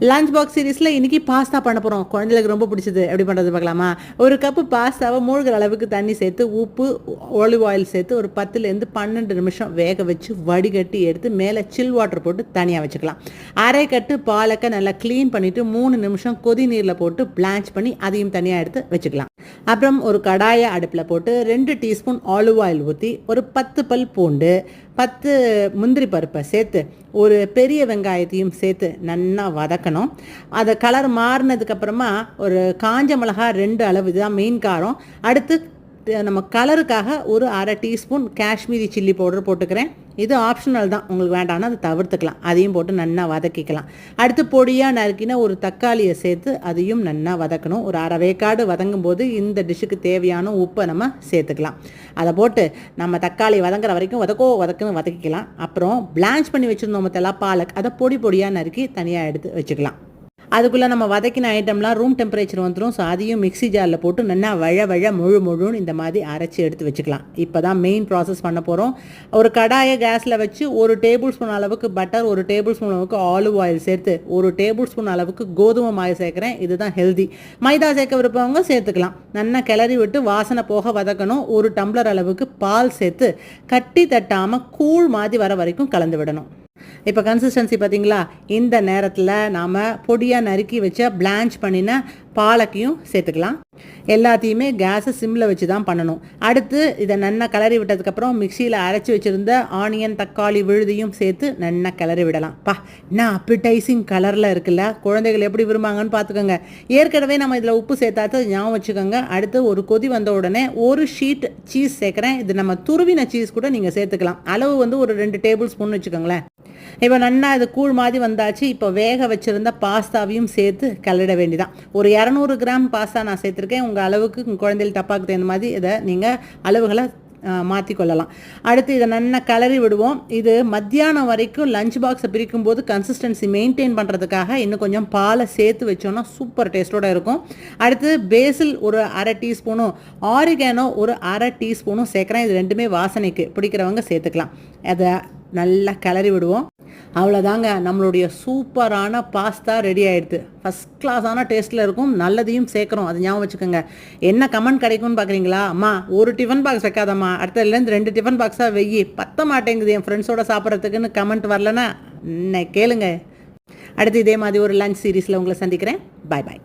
Lunch box சீரீஸில் இன்றைக்கி pasta பண்ண போகிறோம். குழந்தைகளுக்கு ரொம்ப பிடிச்சது. எப்படி பண்ணுறது பார்க்கலாமா? ஒரு கப்பு பாஸ்தாவை மூழ்கிற அளவுக்கு தண்ணி சேர்த்து உப்பு ஆலிவ் ஆயில் சேர்த்து ஒரு 10லேருந்து 12 நிமிஷம் வேக வச்சு வடிகட்டி எடுத்து மேலே சில் வாட்டர் போட்டு தனியாக வச்சுக்கலாம். அரை கட்டு பாலக்கை நல்லா க்ளீன் பண்ணிவிட்டு 3 நிமிஷம் கொதி நீரில் போட்டு பிளான்ச் பண்ணி அதையும் தனியாக எடுத்து வச்சுக்கலாம். அப்புறம் ஒரு கடாயை அடுப்பில் போட்டு 2 டீஸ்பூன் ஆலிவ் ஆயில் ஊற்றி ஒரு 10 பல் பூண்டு 10 முந்திரி பருப்பை சேர்த்து ஒரு பெரிய வெங்காயத்தையும் சேர்த்து நல்லா வதக்கணும். அதை கலர் மாறினதுக்கப்புறமா ஒரு காஞ்ச மிளகா 2 அளவு, இதுதான் மெயின் காரம். அடுத்து நம்ம கலருக்காக ஒரு அரை டீஸ்பூன் காஷ்மீரி சில்லி பவுடர் போட்டுக்கிறேன். இது ஆப்ஷனல் தான், உங்களுக்கு வேண்டாம்னா அதை தவிர்த்துக்கலாம். அதையும் போட்டு நல்லா வதக்கிக்கலாம். அடுத்து பொடியாக நறுக்கின ஒரு தக்காளியை சேர்த்து அதையும் நல்லா வதக்கணும். ஒரு அரை வேக்காடு வதங்கும் போது இந்த டிஷ்ஷுக்கு தேவையான உப்பை நம்ம சேர்த்துக்கலாம். அதை போட்டு நம்ம தக்காளி வதங்குற வரைக்கும் வதக்குன்னு வதக்கிக்கலாம். அப்புறம் பிளான்ச் பண்ணி வச்சுருந்தோம் மொத்தம் பாலக், அதை பொடியாக நறுக்கி தனியாக எடுத்து வச்சுக்கலாம். அதுக்குள்ளே நம்ம வதக்கின ஐட்டம்லாம் ரூம் டெம்பரேச்சர் வந்துடும். ஸோ அதையும் மிக்ஸி ஜாரில் போட்டு நல்லா முழுன்னு இந்த மாதிரி அரைச்சி எடுத்து வச்சுக்கலாம். இப்போ தான் மெயின் ப்ராசஸ் பண்ண போகிறோம். ஒரு கடாயை கேஸில் வச்சு 1 டேபிள் ஸ்பூன் அளவுக்கு பட்டர், 1 டேபிள் ஸ்பூன் அளவுக்கு ஆலிவ் ஆயில் சேர்த்து 1 டேபிள் ஸ்பூன் அளவுக்கு கோதுமை மாவு சேர்க்குறேன். இதுதான் ஹெல்தி. மைதா சேர்க்க விருப்பவங்க சேர்த்துக்கலாம். நல்லா கிளறி விட்டு வாசனை போக வதக்கணும். 1 டம்ளர் அளவுக்கு பால் சேர்த்து கட்டி தட்டாமல் கூழ் மாதிரி வர வரைக்கும் கலந்து விடணும். இப்போ கன்சிஸ்டன்சி பார்த்தீங்களா? இந்த நேரத்தில் நாம் பொடியாக நறுக்கி வச்ச பிளான்ச் பண்ணின பாலக்கையும் சேர்த்துக்கலாம். எல்லாத்தையுமே கேஸை சிம்மில் வச்சு தான் பண்ணணும். அடுத்து இதை நல்லா கிளறி விட்டதுக்கப்புறம் மிக்சியில் அரைச்சி வச்சுருந்த ஆனியன், தக்காளி விழுதியும் சேர்த்து நல்லா கிளறி விடலாம். என்ன அப்பிடைசிங் கலரில் இருக்குல்ல, குழந்தைகள் எப்படி விரும்பாங்கன்னு பார்த்துக்கோங்க. ஏற்கனவே நம்ம இதில் உப்பு சேர்த்தாத்து ஞாபகம் வச்சுக்கோங்க. அடுத்து ஒரு கொதி வந்த உடனே ஒரு ஷீட் சீஸ் சேர்க்குறேன். இது நம்ம துருவின சீஸ் கூட நீங்கள் சேர்த்துக்கலாம். அளவு வந்து ஒரு 2 டேபிள் ஸ்பூன் வச்சுக்கோங்களேன். இப்போ நல்லா இது கூழ் மாதிரி வந்தாச்சு. இப்போ வேக வச்சுருந்த பாஸ்தாவையும் சேர்த்து கிளறிட வேண்டிதான். ஒரு 200 கிராம் பாஸ்தா நான் சேர்த்துருக்கேன். உங்கள் அளவுக்கு குழந்தைகள் டப்பாக்கு தகுந்த மாதிரி இதை நீங்கள் அளவுகளை மாற்றிக்கொள்ளலாம். அடுத்து இதை நல்லா கிளறி விடுவோம். இது மத்தியானம் வரைக்கும் லஞ்ச் பாக்ஸை பிரிக்கும் போது கன்சிஸ்டன்சி மெயின்டைன் பண்ணுறதுக்காக இன்னும் கொஞ்சம் பாலை சேர்த்து வச்சோன்னா சூப்பர் டேஸ்ட்டோடு இருக்கும். அடுத்து பேசில் ஒரு அரை டீஸ்பூனும் ஆரிகானோ ஒரு அரை டீஸ்பூனும் சேர்க்குறேன். இது ரெண்டுமே வாசனைக்கு பிடிக்கிறவங்க சேர்த்துக்கலாம். அதை நல்லா கிளறி விடுவோம். அவ்வளோதாங்க, நம்மளுடைய சூப்பரான பாஸ்தா ரெடி ஆகிடுது. ஃபஸ்ட் கிளாஸான டேஸ்ட்டில் இருக்கும். நல்லதையும் சேர்க்குறோம், அது ஞாபகம் வச்சுக்கோங்க. என்ன கமெண்ட் கிடைக்கும்னு பார்க்குறீங்களா? அம்மா ஒரு டிஃபன் பாக்ஸ் வைக்காதம்மா, அடுத்ததுலேருந்து 2 டிஃபன் பாக்ஸாக வெய்யி, பத்த மாட்டேங்குது என் ஃப்ரெண்ட்ஸோட சாப்பிட்றதுக்குன்னு கமெண்ட் வரலன்னா என்ன கேளுங்க. அடுத்து இதே மாதிரி ஒரு லஞ்ச் சீரீஸில் உங்களை சந்திக்கிறேன். பாய் பாய்.